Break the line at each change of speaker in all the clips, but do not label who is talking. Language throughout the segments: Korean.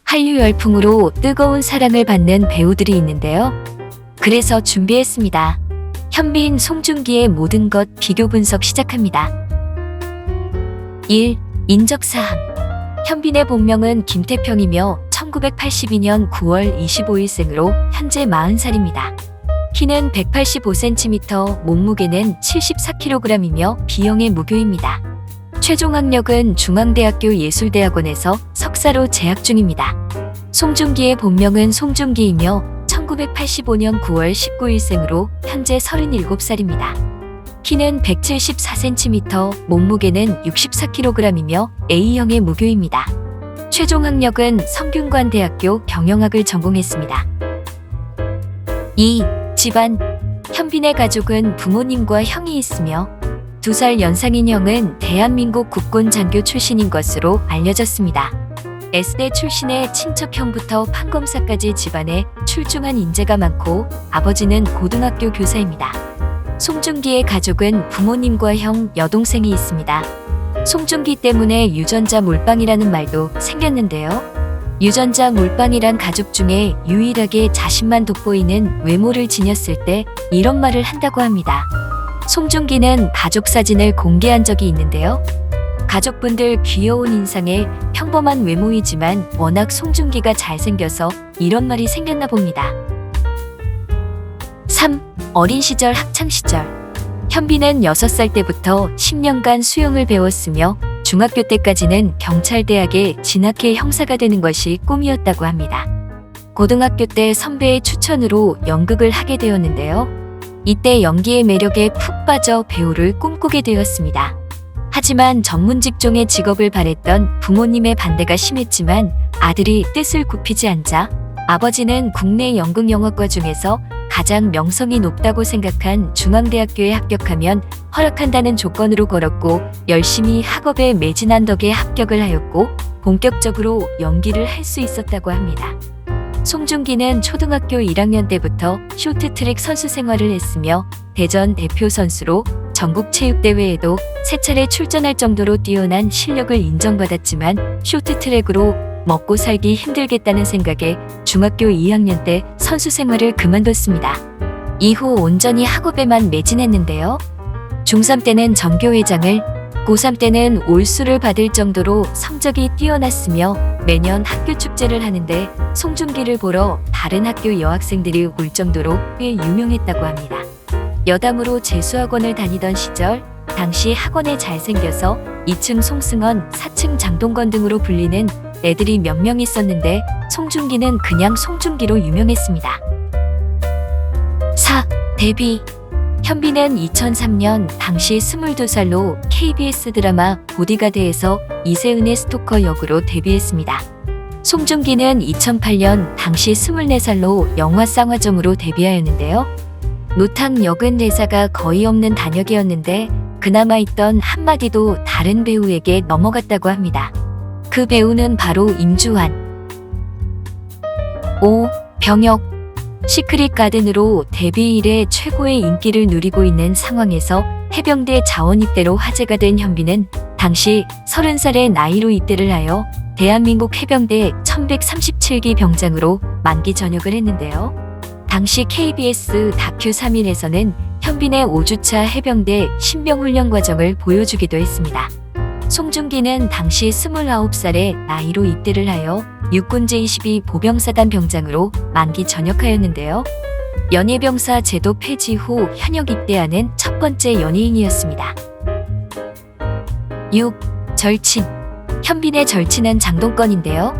한류 열풍으로 뜨거운 사랑을 받는 배우들이 있는데요. 그래서 준비했습니다. 현빈, 송중기의 모든 것 비교 분석 시작합니다. 1. 인적사항. 현빈의 본명은 김태평이며 1982년 9월 25일생으로 현재 40살입니다. 키는 185cm, 몸무게는 74kg이며 B형의 무교입니다. 최종 학력은 중앙대학교 예술대학원에서 석사로 재학 중입니다. 송중기의 본명은 송중기이며 1985년 9월 19일생으로 현재 37살입니다. 키는 174cm, 몸무게는 64kg이며 A형의 무교입니다. 최종 학력은 성균관대학교 경영학을 전공했습니다. 2. 집안. 현빈의 가족은 부모님과 형이 있으며 2살 연상인 형은 대한민국 국군장교 출신인 것으로 알려졌습니다. S대 출신의 친척형부터 판검사까지 집안에 출중한 인재가 많고 아버지는 고등학교 교사입니다. 송중기의 가족은 부모님과 형, 여동생이 있습니다. 송중기 때문에 유전자 몰빵이라는 말도 생겼는데요. 유전자 몰빵이란 가족 중에 유일하게 자신만 돋보이는 외모를 지녔을 때 이런 말을 한다고 합니다. 송중기는 가족 사진을 공개한 적이 있는데요. 가족분들 귀여운 인상에 평범한 외모이지만 워낙 송중기가 잘생겨서 이런 말이 생겼나 봅니다. 3. 어린 시절 학창시절. 현빈은 6살 때부터 10년간 수영을 배웠으며 중학교 때까지는 경찰대학에 진학해 형사가 되는 것이 꿈이었다고 합니다. 고등학교 때 선배의 추천으로 연극을 하게 되었는데요. 이때 연기의 매력에 푹 빠져 배우를 꿈꾸게 되었습니다. 하지만 전문 직종의 직업을 바랬던 부모님의 반대가 심했지만 아들이 뜻을 굽히지 않자 아버지는 국내 연극영화과 중에서 가장 명성이 높다고 생각한 중앙대학교에 합격하면 허락한다는 조건으로 걸었고 열심히 학업에 매진한 덕에 합격을 하였고 본격적으로 연기를 할 수 있었다고 합니다. 송중기는 초등학교 1학년 때부터 쇼트트랙 선수 생활을 했으며 대전 대표 선수로 전국체육대회에도 3차례 출전할 정도로 뛰어난 실력을 인정받았지만 쇼트트랙으로 먹고 살기 힘들겠다는 생각에 중학교 2학년 때 선수 생활을 그만뒀습니다. 이후 온전히 학업에만 매진했는데요. 중3 때는 전교회장을, 고3 때는 올수를 받을 정도로 성적이 뛰어났으며 매년 학교 축제를 하는데 송중기를 보러 다른 학교 여학생들이 올 정도로 꽤 유명했다고 합니다. 여담으로 재수학원을 다니던 시절 당시 학원에 잘생겨서 2층 송승헌, 4층 장동건 등으로 불리는 애들이 몇 명 있었는데 송중기는 그냥 송중기로 유명했습니다. 4. 데뷔. 현빈은 2003년 당시 22살로 KBS 드라마 보디가드에서 이세은의 스토커 역으로 데뷔했습니다. 송중기는 2008년 당시 24살로 영화 쌍화점으로 데뷔하였는데요. 노탕 역은 대사가 거의 없는 단역이었는데 그나마 있던 한마디도 다른 배우에게 넘어갔다고 합니다. 그 배우는 바로 임주환. 5. 병역. 시크릿 가든으로 데뷔 이래 최고의 인기를 누리고 있는 상황에서 해병대 자원 입대로 화제가 된 현빈은 당시 30살의 나이로 입대를 하여 대한민국 해병대 1137기 병장으로 만기 전역을 했는데요. 당시 KBS 다큐 3일에서는 현빈의 5주차 해병대 신병훈련 과정을 보여주기도 했습니다. 송중기는 당시 29살의 나이로 입대를 하여 육군 제22 보병사단 병장으로 만기 전역하였는데요. 연예병사 제도 폐지 후 현역 입대하는 첫 번째 연예인이었습니다. 6. 절친. 현빈의 절친은 장동건인데요.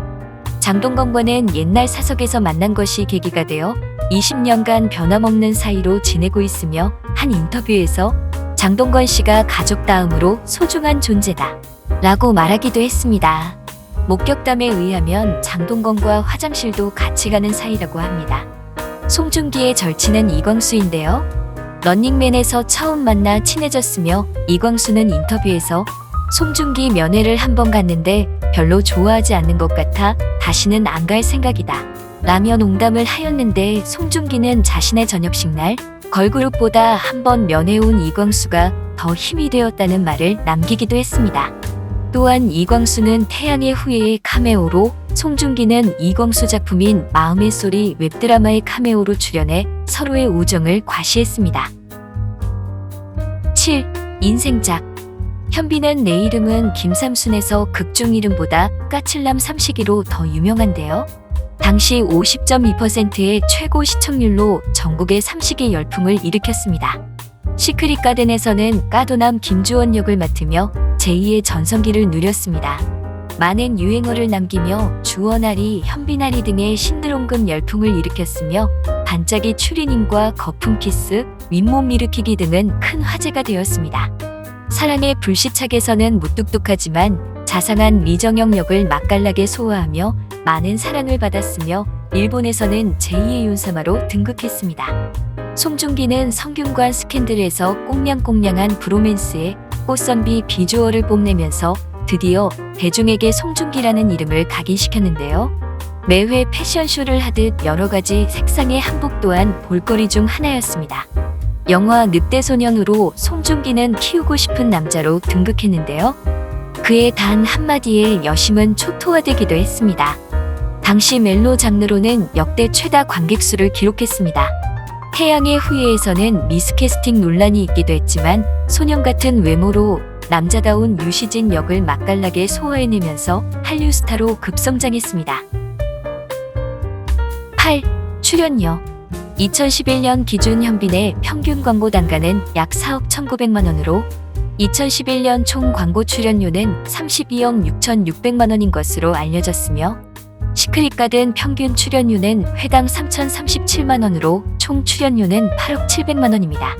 장동건과는 옛날 사석에서 만난 것이 계기가 되어 20년간 변함없는 사이로 지내고 있으며 한 인터뷰에서 장동건 씨가 가족 다음으로 소중한 존재다 라고 말하기도 했습니다. 목격담에 의하면 장동건과 화장실도 같이 가는 사이라고 합니다. 송중기의 절친은 이광수인데요. 런닝맨에서 처음 만나 친해졌으며 이광수는 인터뷰에서 송중기 면회를 한 번 갔는데 별로 좋아하지 않는 것 같아 다시는 안 갈 생각이다 라며 농담을 하였는데 송중기는 자신의 저녁식 날 걸그룹보다 한 번 면회 온 이광수가 더 힘이 되었다는 말을 남기기도 했습니다. 또한 이광수는 태양의 후예의 카메오로 송중기는 이광수 작품인 마음의 소리 웹드라마의 카메오로 출연해 서로의 우정을 과시했습니다. 7. 인생작. 현빈은 내 이름은 김삼순에서 극중 이름보다 까칠남 삼식이로 더 유명한데요. 당시 50.2%의 최고 시청률로 전국의 삼식이 열풍을 일으켰습니다. 시크릿 가든에서는 까도남 김주원 역을 맡으며 제2의 전성기를 누렸습니다. 많은 유행어를 남기며 주원아리, 현빈아리 등의 신드롬급 열풍을 일으켰으며 반짝이 추리닝과 거품 키스, 윗몸 일으키기 등은 큰 화제가 되었습니다. 사랑의 불시착에서는 무뚝뚝하지만 자상한 리정영 역을 맛깔나게 소화하며 많은 사랑을 받았으며 일본에서는 제2의 윤사마로 등극했습니다. 송중기는 성균관 스캔들에서 꽁냥꽁냥한 브로맨스에 꽃선비 비주얼을 뽐내면서 드디어 대중에게 송중기라는 이름을 각인시켰는데요. 매회 패션쇼를 하듯 여러가지 색상의 한복 또한 볼거리 중 하나였습니다. 영화 늑대소년으로 송중기는 키우고 싶은 남자로 등극했는데요. 그의 단 한마디에 여심은 초토화되기도 했습니다. 당시 멜로 장르로는 역대 최다 관객수를 기록했습니다. 태양의 후예에서는 미스캐스팅 논란이 있기도 했지만 소년 같은 외모로 남자다운 유시진 역을 맛깔나게 소화해내면서 한류 스타로 급성장했습니다. 8. 출연료. 2011년 기준 현빈의 평균 광고 단가는 약 4억 1,900만 원으로 2011년 총 광고 출연료는 32억 6,600만 원인 것으로 알려졌으며 시크릿 가든 평균 출연료는 회당 3,037만 원으로 총 출연료는 8억 700만 원입니다.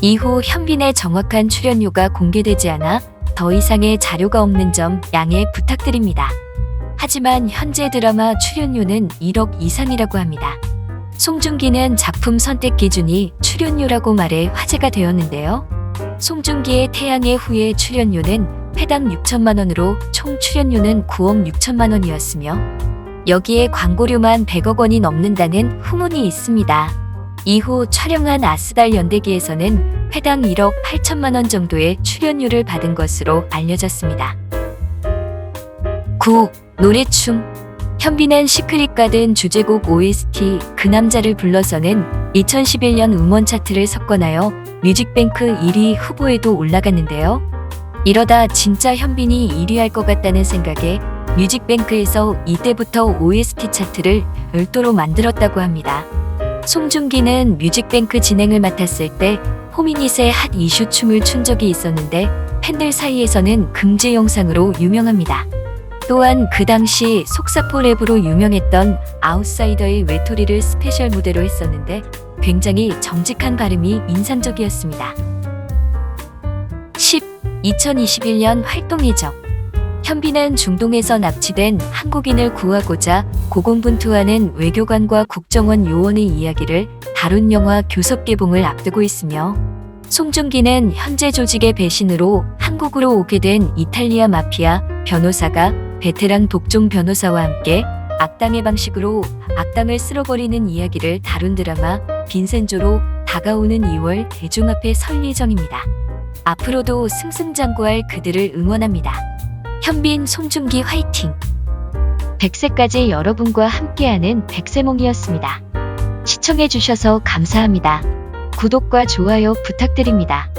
이후 현빈의 정확한 출연료가 공개되지 않아 더 이상의 자료가 없는 점 양해 부탁드립니다. 하지만 현재 드라마 출연료는 1억 이상이라고 합니다. 송중기는 작품 선택 기준이 출연료라고 말해 화제가 되었는데요. 송중기의 태양의 후예 출연료는 회당 6천만 원으로 총 출연료는 9억 6천만 원이었으며 여기에 광고료만 100억 원이 넘는다는 후문이 있습니다. 이후 촬영한 아스달 연대기에서는 회당 1억 8천만 원 정도의 출연료를 받은 것으로 알려졌습니다. 9. 노래춤. 현빈은 시크릿 가든 주제곡 OST 그 남자를 불러서는 2011년 음원 차트를 석권하여 뮤직뱅크 1위 후보에도 올라갔는데요. 이러다 진짜 현빈이 1위 할 것 같다는 생각에 뮤직뱅크에서 이때부터 OST 차트를 별도로 만들었다고 합니다. 송중기는 뮤직뱅크 진행을 맡았을 때 호미닛의 핫 이슈 춤을 춘 적이 있었는데 팬들 사이에서는 금지 영상으로 유명합니다. 또한 그 당시 속사포 랩으로 유명했던 아웃사이더의 외톨이를 스페셜 무대로 했었는데 굉장히 정직한 발음이 인상적이었습니다. 10. 2021년 활동 예정. 현빈은 중동에서 납치된 한국인을 구하고자 고군분투하는 외교관과 국정원 요원의 이야기를 다룬 영화 교섭 개봉을 앞두고 있으며 송중기는 현재 조직의 배신으로 한국으로 오게 된 이탈리아 마피아 변호사가 베테랑 독종 변호사와 함께 악당의 방식으로 악당을 쓸어버리는 이야기를 다룬 드라마 빈센조로 다가오는 2월 대중 앞에 설 예정입니다. 앞으로도 승승장구할 그들을 응원합니다. 현빈, 송중기 화이팅! 100세까지 여러분과 함께하는 백세몽이었습니다. 시청해주셔서 감사합니다. 구독과 좋아요 부탁드립니다.